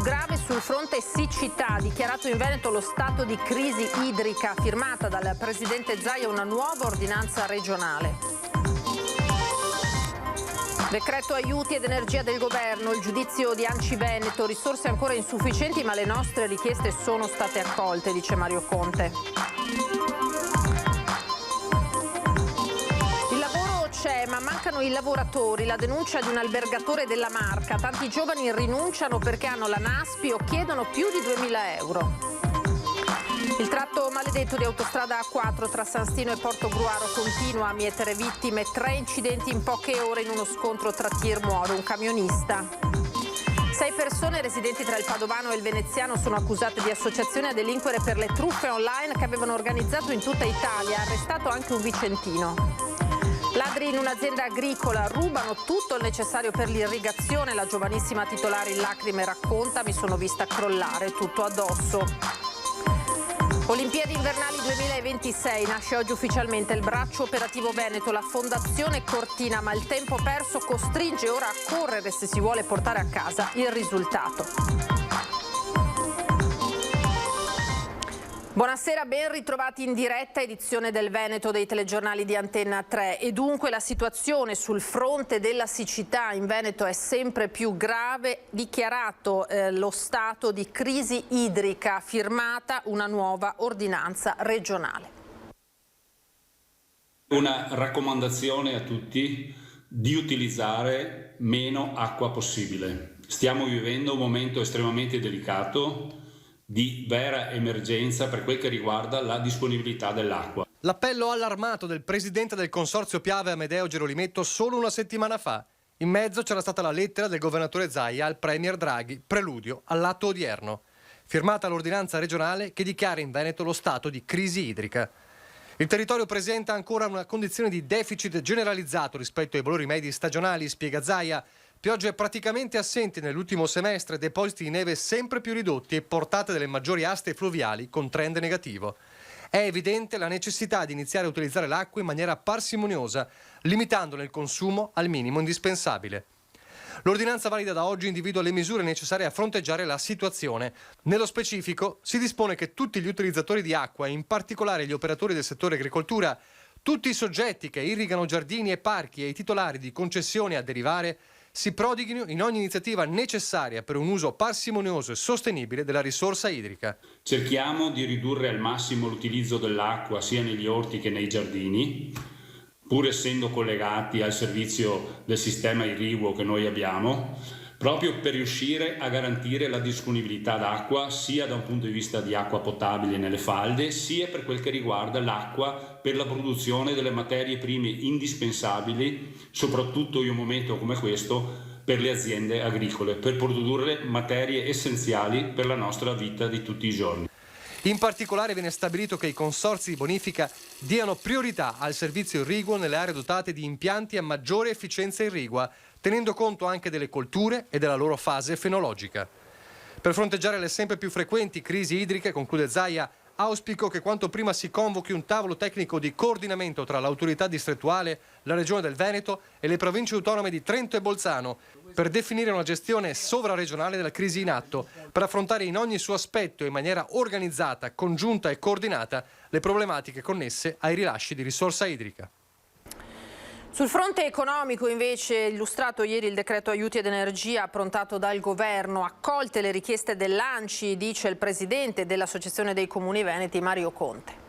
grave sul fronte siccità, dichiarato in Veneto lo stato di crisi idrica, firmata dal presidente Zaia una nuova ordinanza regionale. Decreto aiuti ed energia del governo, il giudizio di Anci Veneto, risorse ancora insufficienti ma le nostre richieste sono state accolte, dice Mario Conte. Ma mancano i lavoratori, la denuncia di un albergatore della Marca. Tanti giovani rinunciano perché hanno la NASPI o chiedono più di 2.000 euro. Il tratto maledetto di autostrada A4 tra San Stino e Portogruaro continua a mietere vittime. 3 incidenti in poche ore in uno scontro tra tir, muore un camionista. 6 persone residenti tra il Padovano e il Veneziano sono accusate di associazione a delinquere per le truffe online che avevano organizzato in tutta Italia. Arrestato anche un vicentino. Ladri in un'azienda agricola, rubano tutto il necessario per l'irrigazione. La giovanissima titolare in lacrime racconta: mi sono vista crollare tutto addosso. Olimpiadi invernali 2026, nasce oggi ufficialmente il braccio operativo Veneto, la Fondazione Cortina, ma il tempo perso costringe ora a correre se si vuole portare a casa il risultato. Buonasera, ben ritrovati in diretta, edizione del Veneto dei telegiornali di Antenna 3. E dunque la situazione sul fronte della siccità in Veneto è sempre più grave, dichiarato lo stato di crisi idrica, firmata una nuova ordinanza regionale. Una raccomandazione a tutti di utilizzare meno acqua possibile. Stiamo vivendo un momento estremamente delicato di vera emergenza per quel che riguarda la disponibilità dell'acqua. L'appello allarmato del presidente del consorzio Piave Amedeo Gerolimetto solo una settimana fa. In mezzo c'era stata la lettera del governatore Zaia al premier Draghi, preludio all'atto odierno. Firmata l'ordinanza regionale che dichiara in Veneto lo stato di crisi idrica. Il territorio presenta ancora una condizione di deficit generalizzato rispetto ai valori medi stagionali, spiega Zaia. Piogge praticamente assenti nell'ultimo semestre, depositi di neve sempre più ridotti e portate delle maggiori aste fluviali con trend negativo. È evidente la necessità di iniziare a utilizzare l'acqua in maniera parsimoniosa, limitandone il consumo al minimo indispensabile. L'ordinanza valida da oggi individua le misure necessarie a fronteggiare la situazione. Nello specifico, si dispone che tutti gli utilizzatori di acqua, in particolare gli operatori del settore agricoltura, tutti i soggetti che irrigano giardini e parchi e i titolari di concessioni a derivare, si prodighino in ogni iniziativa necessaria per un uso parsimonioso e sostenibile della risorsa idrica. Cerchiamo di ridurre al massimo l'utilizzo dell'acqua sia negli orti che nei giardini, pur essendo collegati al servizio del sistema irriguo che noi abbiamo, proprio per riuscire a garantire la disponibilità d'acqua sia da un punto di vista di acqua potabile nelle falde, sia per quel che riguarda l'acqua per la produzione delle materie prime indispensabili, soprattutto in un momento come questo, per le aziende agricole, per produrre materie essenziali per la nostra vita di tutti i giorni. In particolare viene stabilito che i consorzi di bonifica diano priorità al servizio irriguo nelle aree dotate di impianti a maggiore efficienza irrigua, tenendo conto anche delle colture e della loro fase fenologica. Per fronteggiare le sempre più frequenti crisi idriche, conclude Zaia, auspico che quanto prima si convochi un tavolo tecnico di coordinamento tra l'autorità distrettuale, la Regione del Veneto e le province autonome di Trento e Bolzano per definire una gestione sovraregionale della crisi in atto, per affrontare in ogni suo aspetto in maniera organizzata, congiunta e coordinata le problematiche connesse ai rilasci di risorsa idrica. Sul fronte economico invece, illustrato ieri il decreto aiuti ed energia approntato dal governo, accolte le richieste dell'ANCI, dice il presidente dell'Associazione dei Comuni Veneti Mario Conte.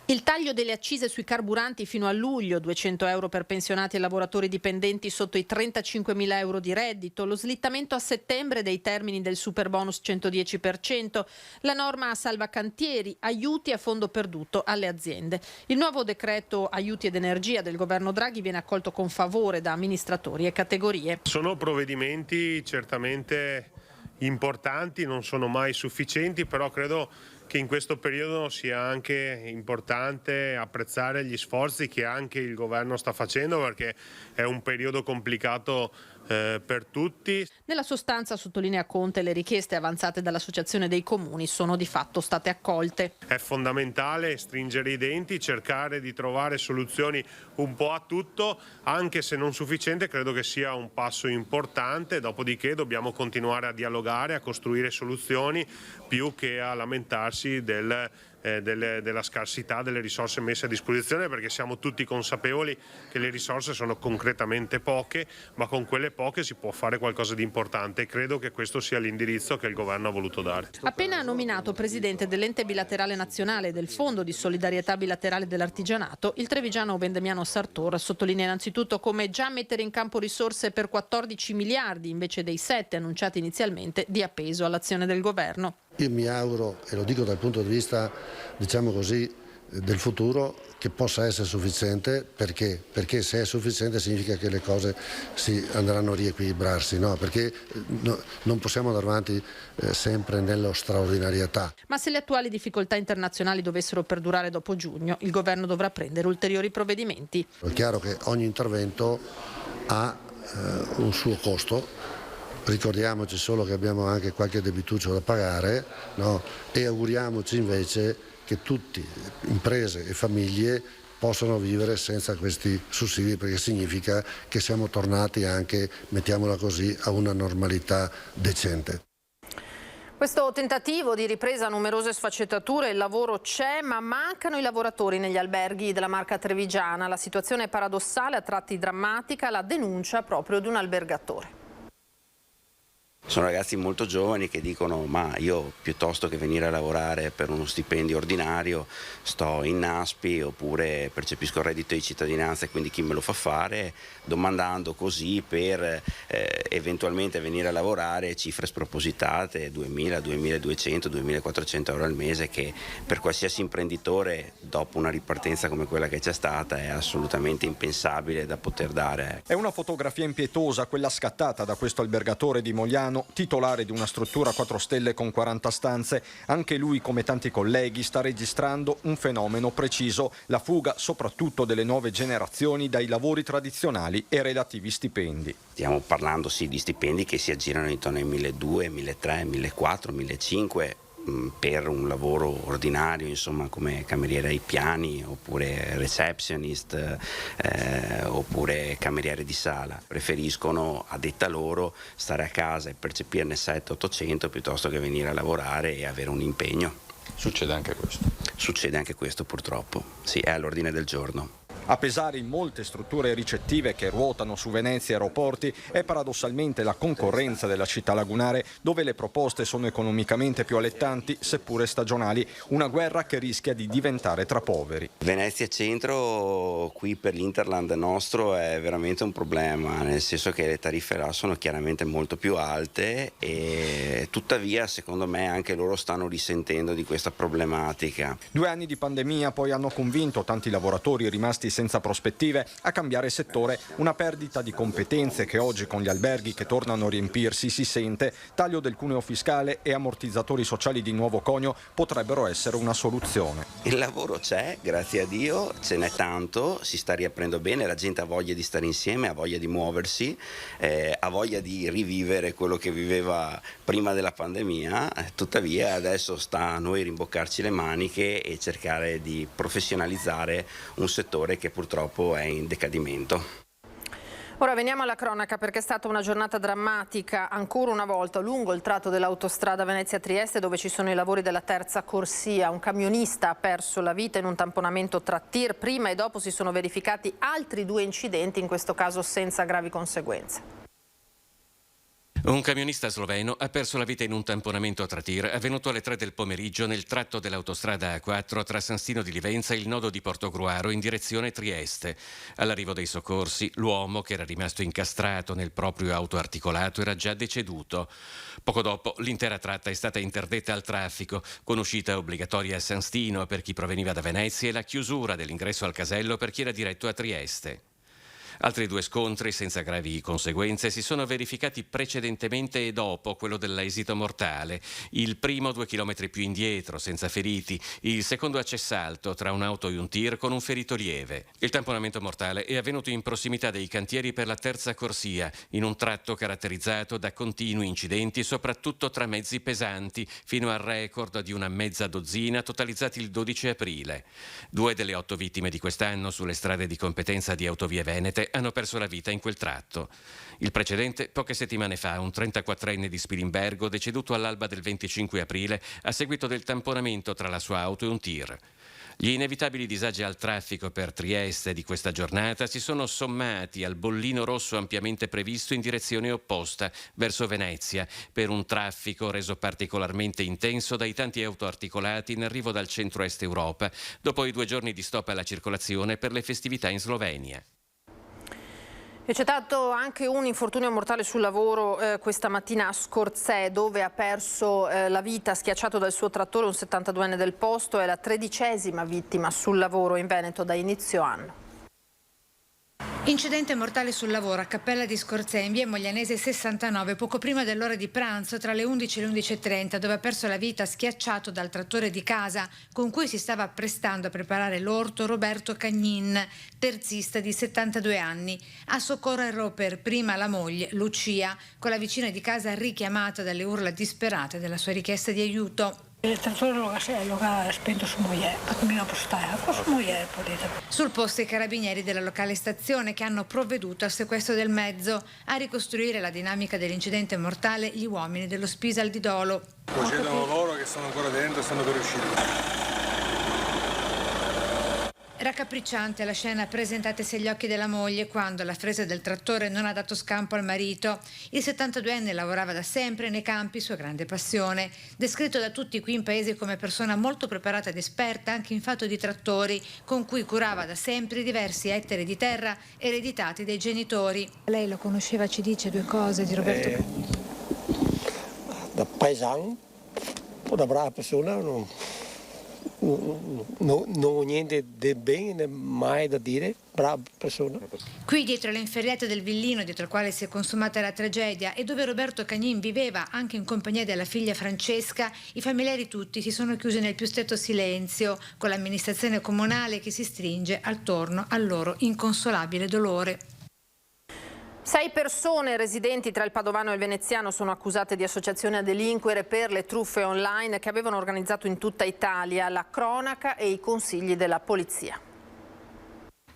Il taglio delle accise sui carburanti fino a luglio, 200 euro per pensionati e lavoratori dipendenti sotto i 35.000 euro di reddito, lo slittamento a settembre dei termini del superbonus 110%, la norma salvacantieri, aiuti a fondo perduto alle aziende. Il nuovo decreto aiuti ed energia del governo Draghi viene accolto con favore da amministratori e categorie. Sono provvedimenti certamente importanti, non sono mai sufficienti, però credo che in questo periodo sia anche importante apprezzare gli sforzi che anche il governo sta facendo, perché è un periodo complicato per tutti. Nella sostanza, sottolinea Conte, le richieste avanzate dall'Associazione dei Comuni sono di fatto state accolte. È fondamentale stringere i denti, cercare di trovare soluzioni un po' a tutto, anche se non sufficiente, credo che sia un passo importante, dopodiché dobbiamo continuare a dialogare, a costruire soluzioni più che a lamentarsi della scarsità delle risorse messe a disposizione, perché siamo tutti consapevoli che le risorse sono concretamente poche, ma con quelle poche si può fare qualcosa di importante e credo che questo sia l'indirizzo che il governo ha voluto dare. Appena nominato presidente dell'Ente Bilaterale Nazionale del Fondo di Solidarietà Bilaterale dell'Artigianato, il trevigiano Vendemiano Sartor sottolinea innanzitutto come già mettere in campo risorse per 14 miliardi invece dei 7 annunciati inizialmente dia peso all'azione del governo. Io mi auguro, e lo dico dal punto di vista, diciamo così, del futuro, che possa essere sufficiente, perché se è sufficiente significa che le cose si andranno a riequilibrarsi, no? Perché non possiamo andare avanti sempre nello straordinarietà. Ma se le attuali difficoltà internazionali dovessero perdurare dopo giugno, il governo dovrà prendere ulteriori provvedimenti. È chiaro che ogni intervento ha un suo costo. Ricordiamoci solo che abbiamo anche qualche debituccio da pagare, no? E auguriamoci invece che tutti, imprese e famiglie, possano vivere senza questi sussidi, perché significa che siamo tornati anche, mettiamola così, a una normalità decente. Questo tentativo di ripresa ha numerose sfaccettature, il lavoro c'è ma mancano i lavoratori negli alberghi della Marca trevigiana. La situazione è paradossale, a tratti drammatica, la denuncia proprio di un albergatore. Sono ragazzi molto giovani che dicono: ma io piuttosto che venire a lavorare per uno stipendio ordinario sto in NASPI oppure percepisco il reddito di cittadinanza e quindi chi me lo fa fare, domandando così per eventualmente venire a lavorare cifre spropositate, 2.000, 2.200, 2.400 euro al mese, che per qualsiasi imprenditore dopo una ripartenza come quella che c'è stata è assolutamente impensabile da poter dare. È una fotografia impietosa quella scattata da questo albergatore di Mogliano, titolare di una struttura a 4 stelle con 40 stanze. Anche lui, come tanti colleghi, sta registrando un fenomeno preciso: la fuga soprattutto delle nuove generazioni dai lavori tradizionali e relativi stipendi. Stiamo parlando sì di stipendi che si aggirano intorno ai 1.200, 1.300, 1.400, 1.500 per un lavoro ordinario, insomma, come cameriere ai piani oppure receptionist oppure cameriere di sala. Preferiscono, a detta loro, stare a casa e percepirne 700-800 piuttosto che venire a lavorare e avere un impegno. Succede anche questo? Succede anche questo, purtroppo. Sì, è all'ordine del giorno. A pesare in molte strutture ricettive che ruotano su Venezia e aeroporti è paradossalmente la concorrenza della città lagunare, dove le proposte sono economicamente più allettanti, seppure stagionali, una guerra che rischia di diventare tra poveri. Venezia Centro qui per l'Interland nostro è veramente un problema, nel senso che le tariffe là sono chiaramente molto più alte e tuttavia secondo me anche loro stanno risentendo di questa problematica. 2 anni di pandemia poi hanno convinto tanti lavoratori rimasti senza prospettive a cambiare settore, una perdita di competenze che oggi con gli alberghi che tornano a riempirsi si sente. Taglio del cuneo fiscale e ammortizzatori sociali di nuovo conio potrebbero essere una soluzione. Il lavoro c'è, grazie a Dio, ce n'è tanto, si sta riaprendo bene, la gente ha voglia di stare insieme, ha voglia di muoversi, ha voglia di rivivere quello che viveva prima della pandemia, tuttavia adesso sta a noi rimboccarci le maniche e cercare di professionalizzare un settore che purtroppo è in decadimento. Ora veniamo alla cronaca, perché è stata una giornata drammatica ancora una volta lungo il tratto dell'autostrada Venezia-Trieste, dove ci sono i lavori della terza corsia. Un camionista ha perso la vita in un tamponamento tra tir. Prima e dopo si sono verificati altri 2 incidenti, in questo caso senza gravi conseguenze. Un camionista sloveno ha perso la vita in un tamponamento tra tir avvenuto alle 3 del pomeriggio nel tratto dell'autostrada A4 tra San Stino di Livenza e il nodo di Portogruaro in direzione Trieste. All'arrivo dei soccorsi, l'uomo, che era rimasto incastrato nel proprio autoarticolato, era già deceduto. Poco dopo l'intera tratta è stata interdetta al traffico, con uscita obbligatoria a San Stino per chi proveniva da Venezia e la chiusura dell'ingresso al casello per chi era diretto a Trieste. Altri 2 scontri senza gravi conseguenze si sono verificati precedentemente e dopo quello dell'esito mortale. Il primo 2 chilometri più indietro, senza feriti. Il secondo a Cessalto, tra un'auto e un tir, con un ferito lieve. Il tamponamento mortale è avvenuto in prossimità dei cantieri per la terza corsia, in un tratto caratterizzato da continui incidenti, soprattutto tra mezzi pesanti, fino al record di una mezza dozzina totalizzati il 12 aprile. 2 delle 8 vittime di quest'anno sulle strade di competenza di Autovie Venete hanno perso la vita in quel tratto. Il precedente, poche settimane fa, un 34enne di Spilimbergo deceduto all'alba del 25 aprile a seguito del tamponamento tra la sua auto e un tir. Gli inevitabili disagi al traffico per Trieste di questa giornata si sono sommati al bollino rosso ampiamente previsto in direzione opposta, verso Venezia, per un traffico reso particolarmente intenso dai tanti autoarticolati in arrivo dal centro-est Europa, dopo i 2 giorni di stop alla circolazione per le festività in Slovenia. E c'è stato anche un infortunio mortale sul lavoro questa mattina a Scorzè, dove ha perso la vita schiacciato dal suo trattore un 72enne del posto. È la 13ª vittima sul lavoro in Veneto da inizio anno. Incidente mortale sul lavoro a Cappella di Scorzè, in via Moglianese 69, poco prima dell'ora di pranzo, tra le 11 e le 11:30, dove ha perso la vita schiacciato dal trattore di casa con cui si stava apprestando a preparare l'orto Roberto Cagnin, terzista di 72 anni. A soccorrerlo per prima la moglie, Lucia, con la vicina di casa richiamata dalle urla disperate della sua richiesta di aiuto. Il trattore lo ha spento su moglie, perché mi non posso stare, su moglie, Sul posto i carabinieri della locale stazione, che hanno provveduto al sequestro del mezzo. A ricostruire la dinamica dell'incidente mortale gli uomini dello Spisal di Dolo. Procedono loro che sono ancora dentro e stanno per uscire. Raccapricciante la scena presentatesi agli occhi della moglie quando la fresa del trattore non ha dato scampo al marito. Il 72enne lavorava da sempre nei campi, sua grande passione. Descritto da tutti qui in paese come persona molto preparata ed esperta anche in fatto di trattori, con cui curava da sempre diversi ettari di terra ereditati dai genitori. Lei lo conosceva, ci dice 2 cose di Roberto? Da paesano, una brava persona, non ho niente di bene, mai da dire, brava persona. Qui dietro le inferriate del villino dietro il quale si è consumata la tragedia e dove Roberto Cagnin viveva anche in compagnia della figlia Francesca, i familiari tutti si sono chiusi nel più stretto silenzio, con l'amministrazione comunale che si stringe attorno al loro inconsolabile dolore. 6 persone residenti tra il padovano e il veneziano sono accusate di associazione a delinquere per le truffe online che avevano organizzato in tutta Italia. La cronaca e i consigli della polizia.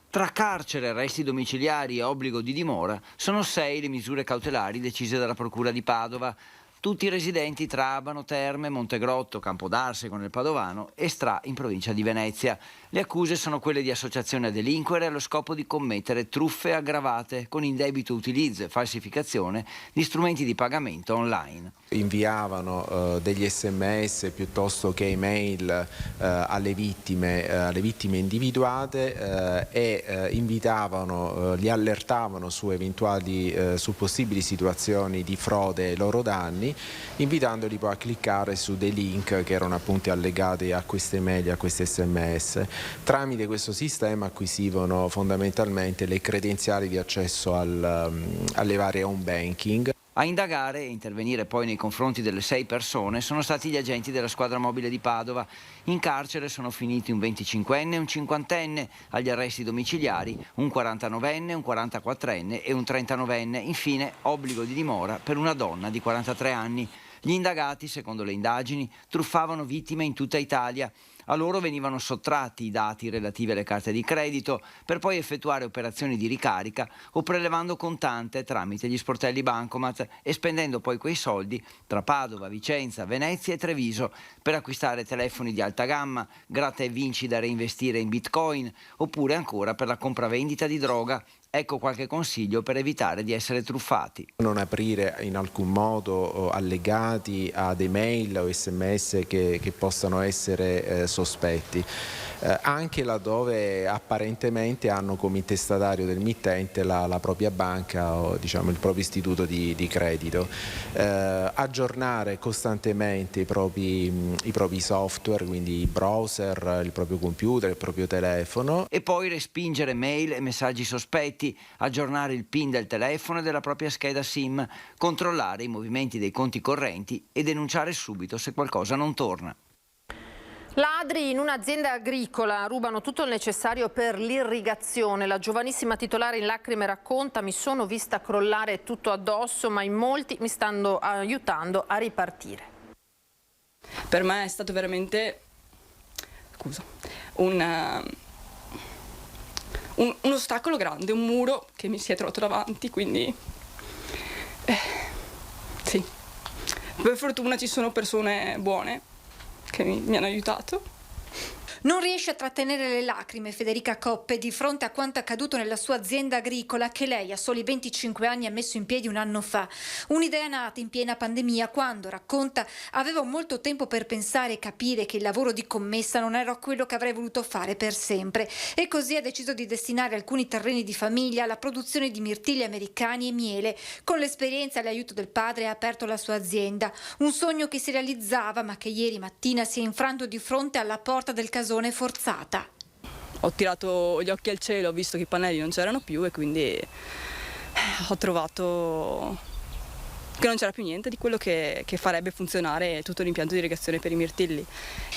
Tra carcere, arresti domiciliari e obbligo di dimora, sono 6 le misure cautelari decise dalla Procura di Padova. Tutti i residenti tra Abano, Terme, Montegrotto, Campodarsego nel Padovano e Stra in provincia di Venezia. Le accuse sono quelle di associazione a delinquere allo scopo di commettere truffe aggravate con indebito utilizzo e falsificazione di strumenti di pagamento online. Inviavano degli SMS piuttosto che email alle vittime individuate e invitavano, li allertavano su possibili situazioni di frode ai loro danni, invitandoli poi a cliccare su dei link che erano appunto allegati a queste mail e a queste SMS. Tramite questo sistema acquisivano fondamentalmente le credenziali di accesso alle varie home banking. A indagare e intervenire poi nei confronti delle 6 persone sono stati gli agenti della squadra mobile di Padova. In carcere sono finiti un 25enne e un 50enne, agli arresti domiciliari un 49enne, un 44enne e un 39enne, infine obbligo di dimora per una donna di 43 anni. Gli indagati, secondo le indagini, truffavano vittime in tutta Italia. A loro venivano sottratti i dati relativi alle carte di credito per poi effettuare operazioni di ricarica o prelevando contante tramite gli sportelli bancomat e spendendo poi quei soldi tra Padova, Vicenza, Venezia e Treviso per acquistare telefoni di alta gamma, gratta e vinci da reinvestire in bitcoin oppure ancora per la compravendita di droga. Ecco qualche consiglio per evitare di essere truffati. Non aprire in alcun modo allegati ad email o SMS che possano essere sospetti. anche laddove apparentemente hanno come intestatario del mittente la propria banca o diciamo il proprio istituto di credito. Aggiornare costantemente i propri software, quindi i browser, il proprio computer, il proprio telefono. E poi respingere mail e messaggi sospetti, aggiornare il PIN del telefono e della propria scheda SIM, controllare i movimenti dei conti correnti e denunciare subito se qualcosa non torna. Ladri in un'azienda agricola rubano tutto il necessario per l'irrigazione. La giovanissima titolare in lacrime racconta: mi sono vista crollare tutto addosso, ma in molti mi stanno aiutando a ripartire. Per me è stato veramente un ostacolo grande, un muro che mi si è trovato davanti, quindi sì. Per fortuna ci sono persone buone che mi hanno aiutato. Non riesce a trattenere le lacrime Federica Coppe di fronte a quanto accaduto nella sua azienda agricola che lei a soli 25 anni ha messo in piedi un anno fa. Un'idea nata in piena pandemia quando, racconta, aveva molto tempo per pensare e capire che il lavoro di commessa non era quello che avrei voluto fare per sempre e così ha deciso di destinare alcuni terreni di famiglia alla produzione di mirtilli americani e miele. Con l'esperienza e l'aiuto del padre ha aperto la sua azienda, un sogno che si realizzava ma che ieri mattina si è infranto di fronte alla porta del casone forzata. Ho tirato gli occhi al cielo, ho visto che i pannelli non c'erano più e quindi ho trovato che non c'era più niente di quello che farebbe funzionare tutto l'impianto di irrigazione per i mirtilli.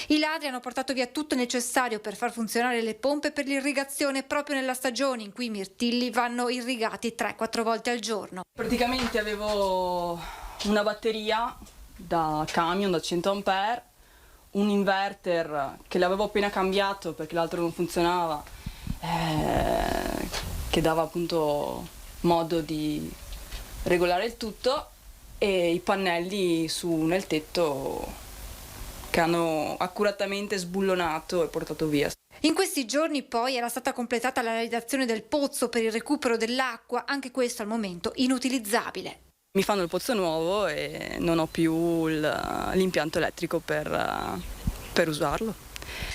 I ladri hanno portato via tutto il necessario per far funzionare le pompe per l'irrigazione proprio nella stagione in cui i mirtilli vanno irrigati 3-4 volte al giorno. Praticamente avevo una batteria da camion da 100 ampere, un inverter che l'avevo appena cambiato perché l'altro non funzionava, che dava appunto modo di regolare il tutto, e i pannelli nel tetto che hanno accuratamente sbullonato e portato via. In questi giorni poi era stata completata la realizzazione del pozzo per il recupero dell'acqua, anche questo al momento inutilizzabile. Mi fanno il pozzo nuovo e non ho più l'impianto elettrico per usarlo.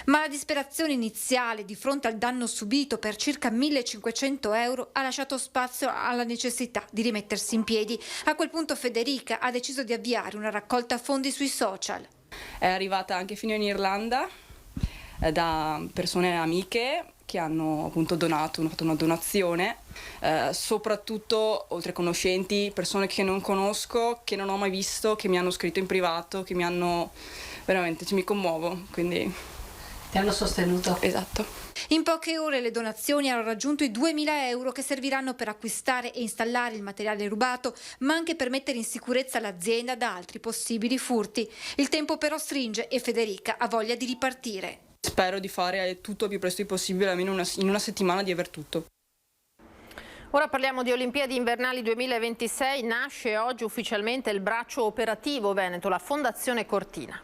Ma la disperazione iniziale di fronte al danno subito per circa 1.500 euro ha lasciato spazio alla necessità di rimettersi in piedi. A quel punto Federica ha deciso di avviare una raccolta fondi sui social. È arrivata anche fino in Irlanda da persone amiche che hanno appunto donato, hanno fatto una donazione, soprattutto oltre conoscenti, persone che non conosco, che non ho mai visto, che mi hanno scritto in privato, che mi hanno veramente, mi commuovo, quindi ti hanno sostenuto. Esatto. In poche ore le donazioni hanno raggiunto i 2.000 euro che serviranno per acquistare e installare il materiale rubato, ma anche per mettere in sicurezza l'azienda da altri possibili furti. Il tempo però stringe e Federica ha voglia di ripartire. Spero di fare tutto il più presto possibile, almeno in una settimana di aver tutto. Ora parliamo di Olimpiadi Invernali 2026. Nasce oggi ufficialmente il braccio operativo veneto, la Fondazione Cortina.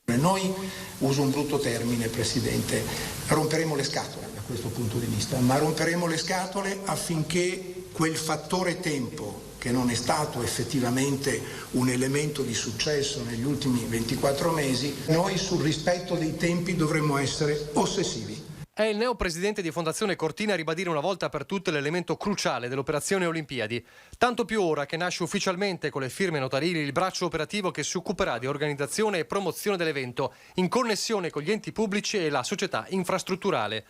Noi, uso un brutto termine, Presidente, romperemo le scatole da questo punto di vista, ma romperemo le scatole affinché quel fattore tempo, che non è stato effettivamente un elemento di successo negli ultimi 24 mesi, noi sul rispetto dei tempi dovremmo essere ossessivi. È il neopresidente di Fondazione Cortina a ribadire una volta per tutte l'elemento cruciale dell'operazione Olimpiadi. Tanto più ora che nasce ufficialmente con le firme notarili il braccio operativo che si occuperà di organizzazione e promozione dell'evento, in connessione con gli enti pubblici e la società infrastrutturale.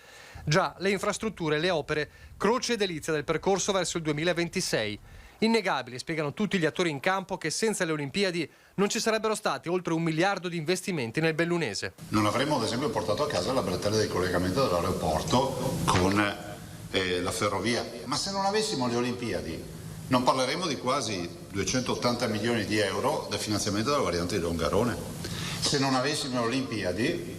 Già, le infrastrutture e le opere, croce e delizia del percorso verso il 2026. Innegabile, spiegano tutti gli attori in campo, che senza le Olimpiadi non ci sarebbero stati oltre 1 miliardo di investimenti nel bellunese. Non avremmo ad esempio portato a casa la bretella di collegamento dell'aeroporto con la ferrovia, ma se non avessimo le Olimpiadi non parleremo di quasi 280 milioni di euro del finanziamento della variante di Longarone. Se non avessimo le Olimpiadi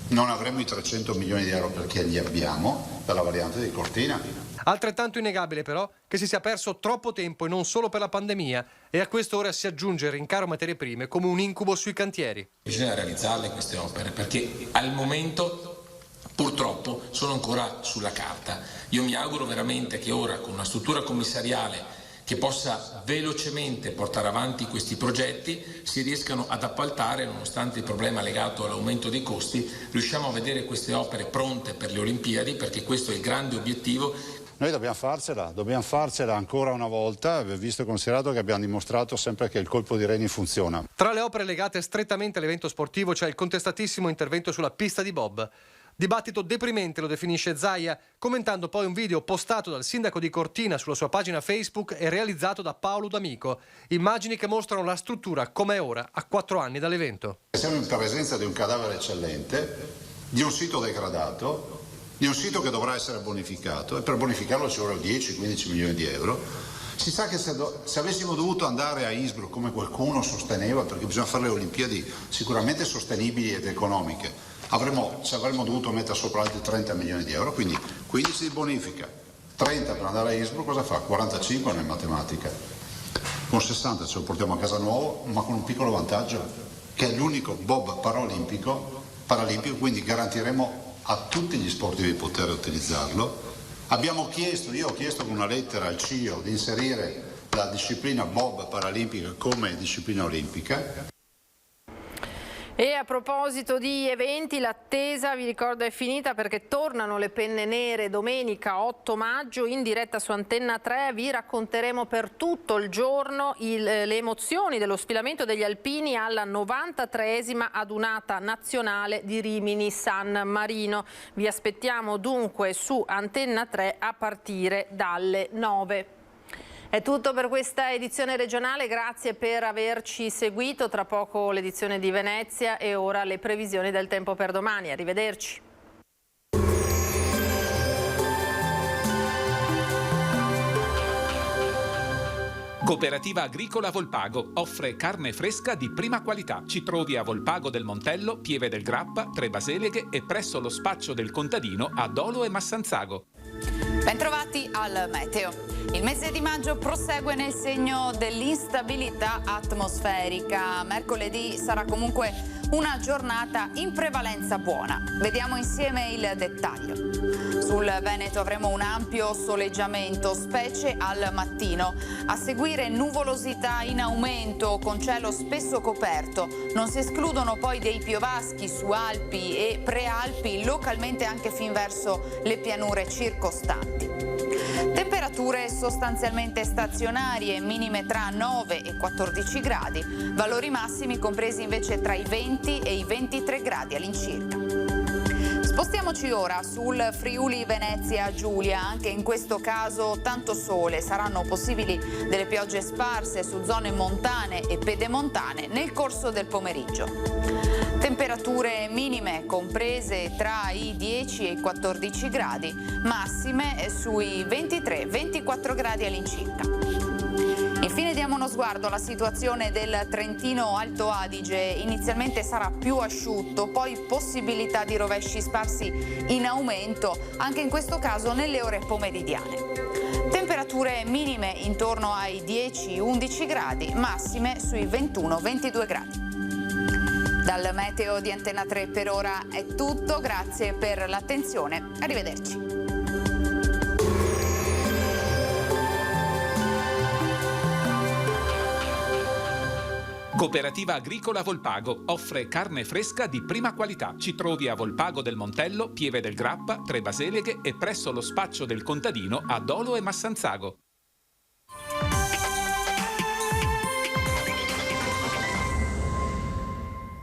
non avremmo i 300 milioni di euro, perché li abbiamo, per la variante di Cortina. Altrettanto innegabile però che si sia perso troppo tempo e non solo per la pandemia, e a quest'ora si aggiunge il rincaro materie prime come un incubo sui cantieri. Bisogna realizzarle queste opere perché al momento purtroppo sono ancora sulla carta. Io mi auguro veramente che ora, con una struttura commissariale che possa velocemente portare avanti questi progetti, si riescano ad appaltare nonostante il problema legato all'aumento dei costi, riusciamo a vedere queste opere pronte per le Olimpiadi, perché questo è il grande obiettivo. Noi dobbiamo farcela ancora una volta, visto e considerato che abbiamo dimostrato sempre che il colpo di reni funziona. Tra le opere legate strettamente all'evento sportivo c'è il contestatissimo intervento sulla pista di bob. Dibattito deprimente, lo definisce Zaia, commentando poi un video postato dal sindaco di Cortina sulla sua pagina Facebook e realizzato da Paolo D'Amico. Immagini che mostrano la struttura come è ora, a 4 anni dall'evento. Siamo in presenza di un cadavere eccellente, di un sito degradato, di un sito che dovrà essere bonificato, e per bonificarlo ci vorranno 10-15 milioni di euro. Si sa che se avessimo dovuto andare a Innsbruck, come qualcuno sosteneva, perché bisogna fare le Olimpiadi sicuramente sostenibili ed economiche, ci avremmo dovuto mettere sopra altri 30 milioni di euro, quindi 15 di bonifica, 30 per andare a Innsbruck, cosa fa? 45 nel matematica. Con 60 ce lo portiamo a casa nuovo, ma con un piccolo vantaggio, che è l'unico bob paralimpico, quindi garantiremo a tutti gli sportivi di poter utilizzarlo. Io ho chiesto con una lettera al CIO di inserire la disciplina bob paralimpica come disciplina olimpica. E a proposito di eventi, l'attesa, vi ricordo, è finita, perché tornano le penne nere domenica 8 maggio in diretta su Antenna 3. Vi racconteremo per tutto il giorno le emozioni dello sfilamento degli alpini alla 93esima adunata nazionale di Rimini San Marino. Vi aspettiamo dunque su Antenna 3 a partire dalle 9. È tutto per questa edizione regionale, grazie per averci seguito. Tra poco l'edizione di Venezia e ora le previsioni del tempo per domani. Arrivederci. Cooperativa Agricola Volpago offre carne fresca di prima qualità. Ci trovi a Volpago del Montello, Pieve del Grappa, Tre Baseleghe e presso lo spaccio del contadino a Dolo e Massanzago. Bentrovati al meteo. Il mese di maggio prosegue nel segno dell'instabilità atmosferica. Mercoledì sarà comunque una giornata in prevalenza buona. Vediamo insieme il dettaglio. Sul Veneto avremo un ampio soleggiamento, specie al mattino. A seguire nuvolosità in aumento con cielo spesso coperto. Non si escludono poi dei piovaschi su Alpi e Prealpi, localmente anche fin verso le pianure circostanti. Temperature sostanzialmente stazionarie, minime tra 9 e 14 gradi, valori massimi compresi invece tra i 20 e i 23 gradi all'incirca. Spostiamoci ora sul Friuli Venezia Giulia, anche in questo caso tanto sole, saranno possibili delle piogge sparse su zone montane e pedemontane nel corso del pomeriggio. Temperature minime comprese tra i 10 e i 14 gradi, massime sui 23-24 gradi all'incirca. Infine diamo uno sguardo alla situazione del Trentino Alto Adige. Inizialmente sarà più asciutto, poi possibilità di rovesci sparsi in aumento, anche in questo caso nelle ore pomeridiane. Temperature minime intorno ai 10-11 gradi, massime sui 21-22 gradi. Dal meteo di Antenna 3 per ora è tutto, grazie per l'attenzione, arrivederci. Cooperativa Agricola Volpago offre carne fresca di prima qualità. Ci trovi a Volpago del Montello, Pieve del Grappa, Tre Baseleghe e presso lo spaccio del contadino a Dolo e Massanzago.